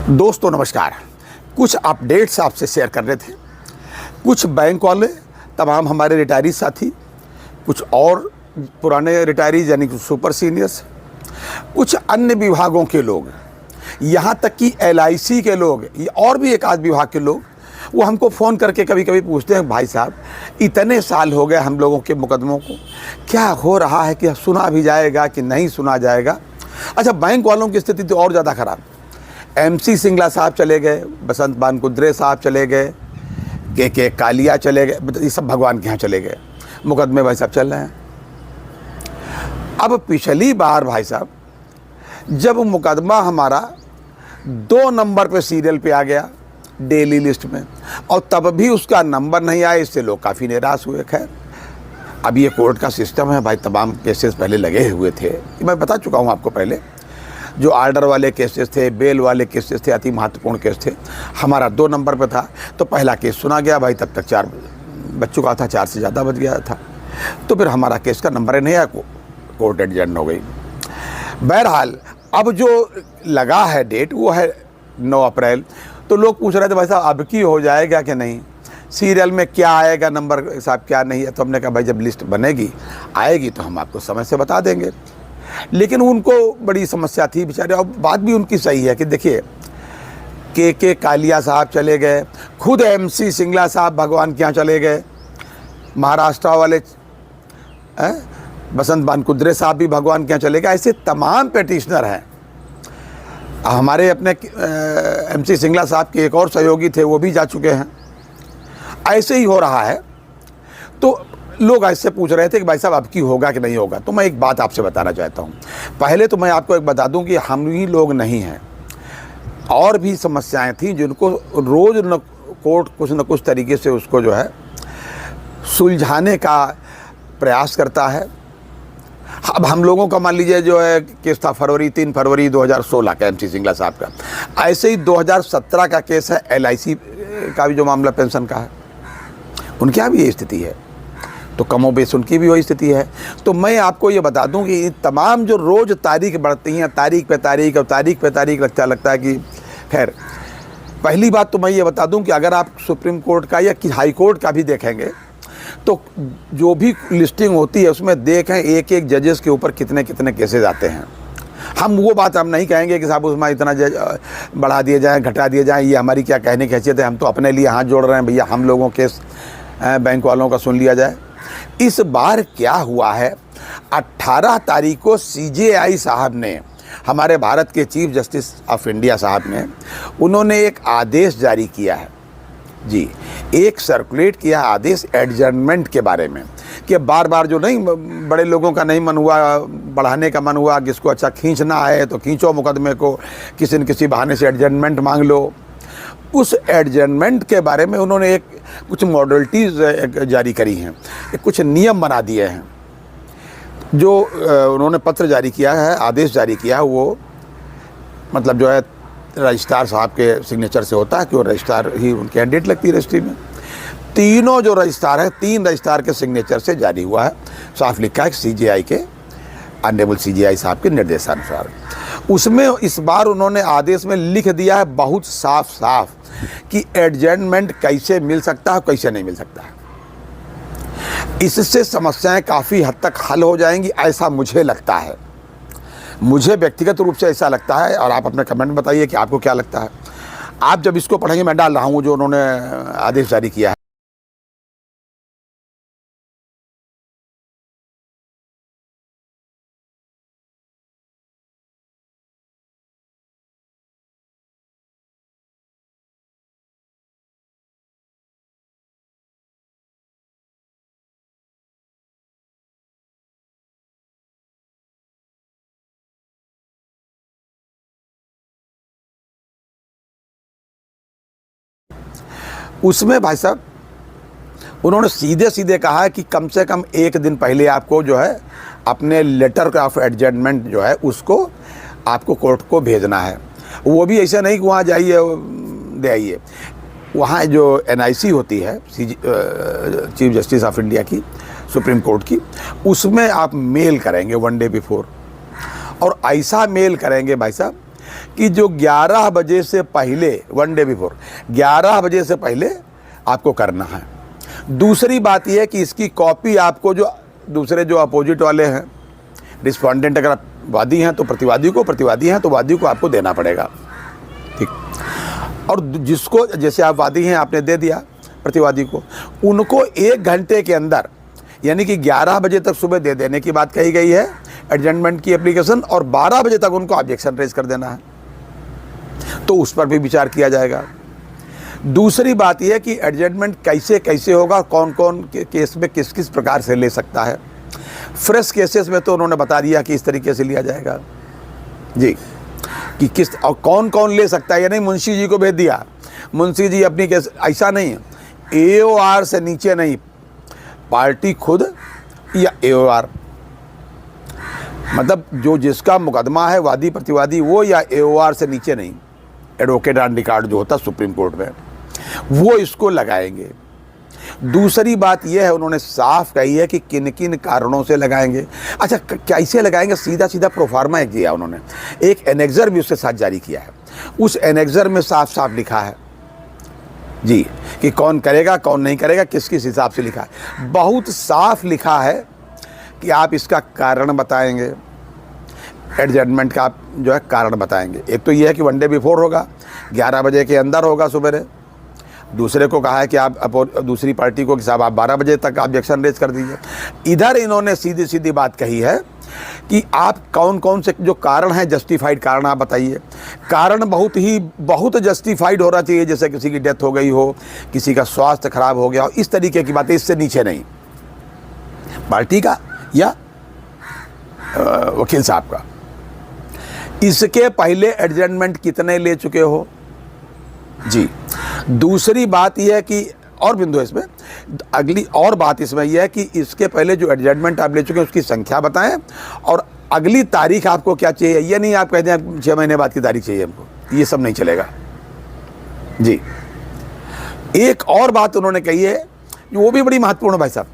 दोस्तों नमस्कार। कुछ अपडेट्स आपसे शेयर कर रहे थे। कुछ बैंक वाले, तमाम हमारे रिटायरी साथी, कुछ और पुराने रिटायरीज यानी कि सुपर सीनियर्स, कुछ अन्य विभागों के लोग, यहाँ तक कि LIC के लोग और भी एक आध विभाग के लोग, वो हमको फ़ोन करके कभी कभी पूछते हैं, भाई साहब इतने साल हो गए हम लोगों के मुकदमों को, क्या हो रहा है कि सुना भी जाएगा कि नहीं सुना जाएगा। अच्छा, बैंक वालों की स्थिति तो और ज़्यादा ख़राब। MC सिंगला साहब चले गए, बसंत बानकुद्रे साहब चले गए, के कालिया चले गए, ये सब भगवान के यहाँ चले गए। मुकदमे भाई साहब चल रहे हैं। अब पिछली बार भाई साहब जब मुकदमा हमारा 2 नंबर पे सीरियल पे आ गया डेली लिस्ट में, और तब भी उसका नंबर नहीं आया, इससे लोग काफ़ी निराश हुए। खैर, अब ये कोर्ट का सिस्टम है भाई, तमाम केसेस पहले लगे हुए थे, मैं बता चुका हूँ आपको पहले। जो आर्डर वाले केसेस थे, बेल वाले केसेस थे, अति महत्वपूर्ण केस थे, हमारा 2 नंबर पे था। तो पहला केस सुना गया भाई, तब तक 4 बज चुका था, 4 से ज़्यादा बज गया था। तो फिर हमारा केस का नंबर ही नहीं आया, कोर्ट एडजर्न हो गई। बहरहाल अब जो लगा है डेट वो है 9 अप्रैल। तो लोग पूछ रहे थे भाई साहब अब की हो जाएगा कि नहीं, सीरियल में क्या आएगा नंबर साहब क्या नहीं है। तो हमने कहा भाई जब लिस्ट बनेगी आएगी तो हम आपको समय से बता देंगे। लेकिन उनको बड़ी समस्या थी बेचारे, और बात भी उनकी सही है कि देखिए के कालिया साहब चले गए, खुद MC सिंगला साहब भगवान के यहाँ चले गए, महाराष्ट्र वाले बसंत बानकुद्रे साहब भी भगवान के यहाँ चले गए। ऐसे तमाम पेटिशनर हैं। हमारे अपने MC सिंगला साहब के एक और सहयोगी थे, वो भी जा चुके हैं। ऐसे ही हो रहा है। तो लोग ऐसे पूछ रहे थे कि भाई साहब अब की होगा कि नहीं होगा। तो मैं एक बात आपसे बताना चाहता हूँ। पहले तो मैं आपको एक बता दूँ कि हम ही लोग नहीं हैं, और भी समस्याएं थी जिनको रोज़ कोर्ट कुछ न कुछ तरीके से उसको जो है सुलझाने का प्रयास करता है। अब हम लोगों का मान लीजिए जो है केस था 3 फरवरी 2016 का MC सिंगला साहब का। ऐसे ही 2017 का केस है LIC का भी जो मामला पेंशन का है, उनके यहाँ भी ये स्थिति है। तो कमोबेश उनकी भी वही स्थिति है। तो मैं आपको ये बता दूं कि तमाम जो रोज़ तारीख बढ़ती हैं, तारीख पे तारीख और तारीख पे तारीख लगता है कि खैर, पहली बात तो मैं ये बता दूं कि अगर आप सुप्रीम कोर्ट का या हाई कोर्ट का भी देखेंगे तो जो भी लिस्टिंग होती है उसमें देखें एक एक जजेस के ऊपर कितने कितने केसेज आते हैं। हम वो बात हम नहीं कहेंगे कि साहब उसमें इतना बढ़ा दिए जाएँ, घटा दिए जाएँ, ये हमारी क्या कहने की हैसियत है। हम तो अपने लिए हाथ जोड़ रहे हैं, भैया हम लोगों केस बैंक वालों का सुन लिया जाए। इस बार क्या हुआ है, 18 तारीख को CJI साहब ने, हमारे भारत के चीफ जस्टिस ऑफ इंडिया साहब ने, उन्होंने एक आदेश जारी किया है जी, एक सर्कुलेट किया आदेश एडजर्नमेंट के बारे में, कि बार बार जो नहीं बड़े लोगों का नहीं मन हुआ, बढ़ाने का मन हुआ, जिसको अच्छा खींचना है तो खींचो मुकदमे को, किसी न किसी बहाने से एडजर्नमेंट मांग लो। उस एडजर्नमेंट के बारे में उन्होंने कुछ मॉडलिटीज़ जारी करी हैं, कुछ नियम बना दिए हैं। जो उन्होंने पत्र जारी किया है, आदेश जारी किया है, वो मतलब जो है रजिस्ट्रार साहब के सिग्नेचर से होता है कि वो रजिस्ट्रार ही उनकी कैंडिडेट लगती है रजिस्ट्री में। तीनों जो रजिस्ट्रार हैं, 3 रजिस्ट्रार के सिग्नेचर से जारी हुआ है। साफ लिखा है CJI के, ऑनरेबल CJI साहब के निर्देशानुसार। उसमें इस बार उन्होंने आदेश में लिख दिया है बहुत साफ साफ कि एडजर्नमेंट कैसे मिल सकता है, कैसे नहीं मिल सकता है। इससे समस्याएं काफ़ी हद तक हल हो जाएंगी, ऐसा मुझे लगता है। मुझे व्यक्तिगत रूप से ऐसा लगता है, और आप अपने कमेंट में बताइए कि आपको क्या लगता है। आप जब इसको पढ़ेंगे, मैं डाल रहा हूँ जो उन्होंने आदेश जारी किया है। उसमें भाई साहब उन्होंने सीधे सीधे कहा है कि कम से कम 1 दिन पहले आपको जो है अपने लेटर ऑफ एडजर्नमेंट जो है उसको आपको कोर्ट को भेजना है। वो भी ऐसा नहीं कि वहाँ जाइए दे आइए। वहाँ जो NIC होती है, चीफ जस्टिस ऑफ इंडिया की, सुप्रीम कोर्ट की, उसमें आप मेल करेंगे 1 डे बिफोर। और ऐसा मेल करेंगे भाई साहब कि जो 11 बजे से पहले, 1 डे बिफोर 11 बजे से पहले आपको करना है। दूसरी बात यह है कि इसकी कॉपी आपको जो दूसरे जो अपोजिट वाले हैं, रिस्पॉन्डेंट अगर वादी हैं तो प्रतिवादी को, प्रतिवादी हैं तो वादी को आपको देना पड़ेगा, ठीक। और जिसको, जैसे आप वादी हैं आपने दे दिया प्रतिवादी को, उनको 1 घंटे के अंदर, यानी कि 11 बजे तक सुबह दे देने की बात कही गई है एडजमेंट की एप्लीकेशन, और 12 बजे तक उनको ऑब्जेक्शन रेज कर देना है, तो उस पर भी विचार किया जाएगा। दूसरी बात यह है कि एडजमेंट कैसे कैसे होगा, कौन कौन के केस में किस किस प्रकार से ले सकता है। फ्रेश केसेस में तो उन्होंने बता दिया कि इस तरीके से लिया जाएगा जी, कि किस और कौन कौन ले सकता है। यानी मुंशी जी को भेज दिया, मुंशी जी अपनी केस, ऐसा नहीं है, AOR से नीचे नहीं, पार्टी खुद या AOR, मतलब जो जिसका मुकदमा है वादी प्रतिवादी वो, या AOR से नीचे नहीं, एडवोकेट ऑन रिकॉर्ड जो होता है सुप्रीम कोर्ट में, वो इसको लगाएंगे। दूसरी बात यह है, उन्होंने साफ कही है कि किन किन कारणों से लगाएंगे। अच्छा, कैसे लगाएंगे? सीधा सीधा प्रोफार्मा एक दिया उन्होंने, एक एनेक्सर भी उसके साथ जारी किया है। उस एनेक्सर में साफ साफ लिखा है जी कि कौन करेगा कौन नहीं करेगा, किस किस हिसाब से लिखा है। बहुत साफ लिखा है कि आप इसका कारण बताएंगे, एडजमेंट का आप जो है कारण बताएंगे। एक तो यह है कि 1 डे बिफोर होगा, 11 बजे के अंदर होगा सुबह। दूसरे को कहा है कि आप दूसरी पार्टी को कि साहब आप 12 बजे तक ऑब्जेक्शन रेज कर दीजिए। इधर इन्होंने सीधी सीधी बात कही है कि आप कौन कौन से जो कारण हैं, जस्टिफाइड कारण आप बताइए। कारण बहुत जस्टिफाइड होना चाहिए, जैसे किसी की डेथ हो गई हो, किसी का स्वास्थ्य खराब हो गया हो, इस तरीके की बातें, इससे नीचे नहीं। पार्टी का या वकील साहब का। इसके पहले एडजमेंट कितने ले चुके हो जी। दूसरी बात यह है कि, और बिंदु इसमें अगली और बात इसमें यह है कि इसके पहले जो एडजमेंट आप ले चुके हैं उसकी संख्या बताएं, और अगली तारीख आपको क्या चाहिए। ये नहीं आप कहते हैं 6 महीने बाद की तारीख चाहिए हमको, ये सब नहीं चलेगा जी। एक और बात उन्होंने कही है, वो भी बड़ी महत्वपूर्ण है भाई साहब,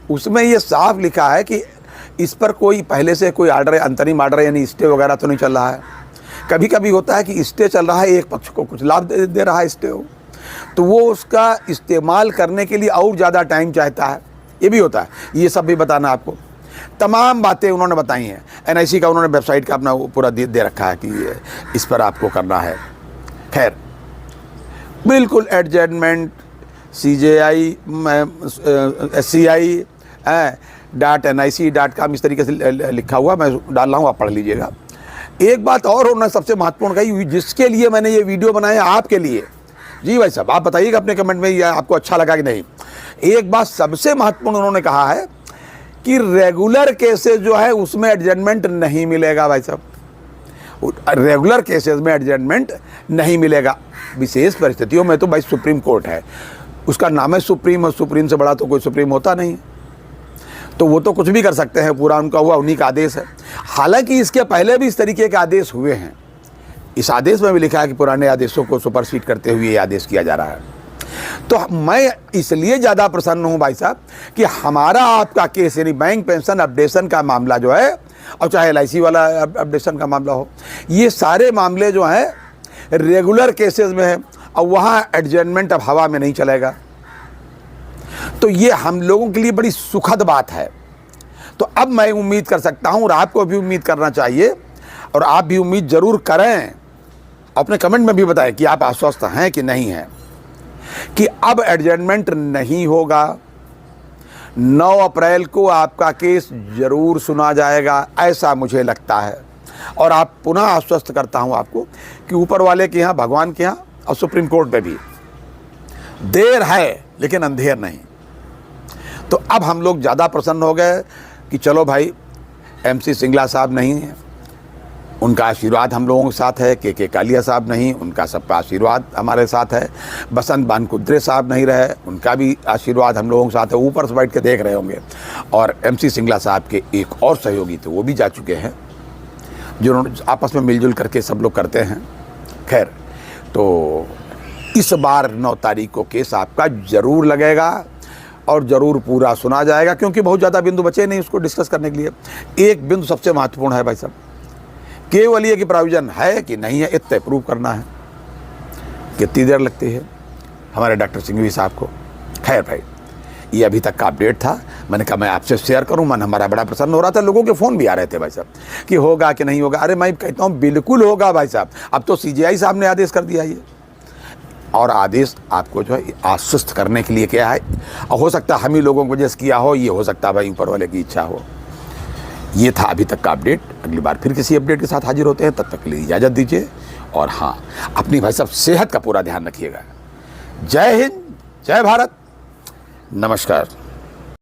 उसमें ये साफ लिखा है कि इस पर कोई पहले से कोई आर्डर, अंतरिम आर्डर यानी स्टे वगैरह तो नहीं चल रहा है। कभी कभी होता है कि स्टे चल रहा है, एक पक्ष को कुछ लाभ दे रहा है स्टे हो, तो वो उसका इस्तेमाल करने के लिए और ज़्यादा टाइम चाहता है, ये भी होता है। ये सब भी बताना आपको, तमाम बातें उन्होंने बताई हैं। NIC का उन्होंने वेबसाइट का अपना पूरा दे रखा है कि इस पर आपको करना है। खैर, बिल्कुल एडजमेंट CJI SCI.nic.com इस तरीके से लिखा हुआ, मैं डाल रहा हूँ, आप पढ़ लीजिएगा। एक बात और उन्होंने सबसे महत्वपूर्ण कही, जिसके लिए मैंने ये वीडियो बनाया आपके लिए जी भाई साहब, आप बताइएगा अपने कमेंट में ये आपको अच्छा लगा कि नहीं। एक बात सबसे महत्वपूर्ण उन्होंने कहा है कि रेगुलर केसेस जो है उसमें एडजमेंट नहीं मिलेगा भाई साहब, रेगुलर केसेस में एडजमेंट नहीं मिलेगा। विशेष परिस्थितियों में तो भाई सुप्रीम कोर्ट है, उसका नाम है सुप्रीम, और सुप्रीम से बड़ा तो कोई सुप्रीम होता नहीं, तो वो तो कुछ भी कर सकते हैं, पूरा उनका हुआ, उन्हीं का आदेश है। हालांकि इसके पहले भी इस तरीके के आदेश हुए हैं, इस आदेश में भी लिखा है कि पुराने आदेशों को सुपरसीड करते हुए ये आदेश किया जा रहा है। तो मैं इसलिए ज़्यादा प्रसन्न हूँ भाई साहब कि हमारा आपका केस, यानी बैंक पेंशन अपडेशन का मामला जो है, और चाहे LIC वाला अपडेशन का मामला हो, ये सारे मामले जो हैं रेगुलर केसेस में है, और वहाँ एडजमेंट अब हवा में नहीं चलेगा। तो ये हम लोगों के लिए बड़ी सुखद बात है। तो अब मैं उम्मीद कर सकता हूँ, और आपको भी उम्मीद करना चाहिए, और आप भी उम्मीद ज़रूर करें, अपने कमेंट में भी बताएं कि आप आश्वस्त हैं कि नहीं हैं, कि अब एडजमेंट नहीं होगा। 9 अप्रैल को आपका केस जरूर सुना जाएगा, ऐसा मुझे लगता है। और आप पुनः आश्वस्त करता हूं आपको कि ऊपर वाले के यहाँ, भगवान के यहाँ और सुप्रीम कोर्ट पे भी देर है लेकिन अंधेर नहीं। तो अब हम लोग ज़्यादा प्रसन्न हो गए कि चलो भाई, MC सिंगला साहब नहीं है, उनका आशीर्वाद हम लोगों के साथ है। के कालिया साहब नहीं, उनका सबका आशीर्वाद हमारे साथ है। बसंत बानकुद्रे साहब नहीं रहे, उनका भी आशीर्वाद हम लोगों के साथ है। ऊपर से बैठ के देख रहे होंगे। और MC सिंगला साहब के एक और सहयोगी थे, वो भी जा चुके हैं, जिन्होंने आपस में मिलजुल करके सब लोग करते हैं। खैर, तो इस बार 9 तारीख को केस आपका ज़रूर लगेगा और ज़रूर पूरा सुना जाएगा, क्योंकि बहुत ज़्यादा बिंदु बचे नहीं उसको डिस्कस करने के लिए। एक बिंदु सबसे महत्वपूर्ण है भाई साहब, केवल ये कि प्रोविज़न है कि नहीं है इतना प्रूव करना है। कितनी देर लगती है हमारे डॉक्टर सिंघवी साहब को। खैर भाई, ये अभी तक का अपडेट था, मैंने कहा मैं आपसे शेयर करूं। मन हमारा बड़ा प्रसन्न हो रहा था, लोगों के फ़ोन भी आ रहे थे भाई साहब कि होगा कि नहीं होगा। अरे मैं कहता हूं बिल्कुल होगा भाई साहब। अब तो CJI साहब ने आदेश कर दिया ये, और आदेश आपको जो है आश्वस्त करने के लिए क्या है, हो सकता है हम ही लोगों को वजह से किया हो, ये हो सकता है भाई ऊपर वाले की इच्छा हो। ये था अभी तक का अपडेट। अगली बार फिर किसी अपडेट के साथ हाजिर होते हैं, तब तक के लिए इजाज़त दीजिए। और हाँ, अपनी भाई साहब सेहत का पूरा ध्यान रखिएगा। जय हिंद, जय भारत, नमस्कार।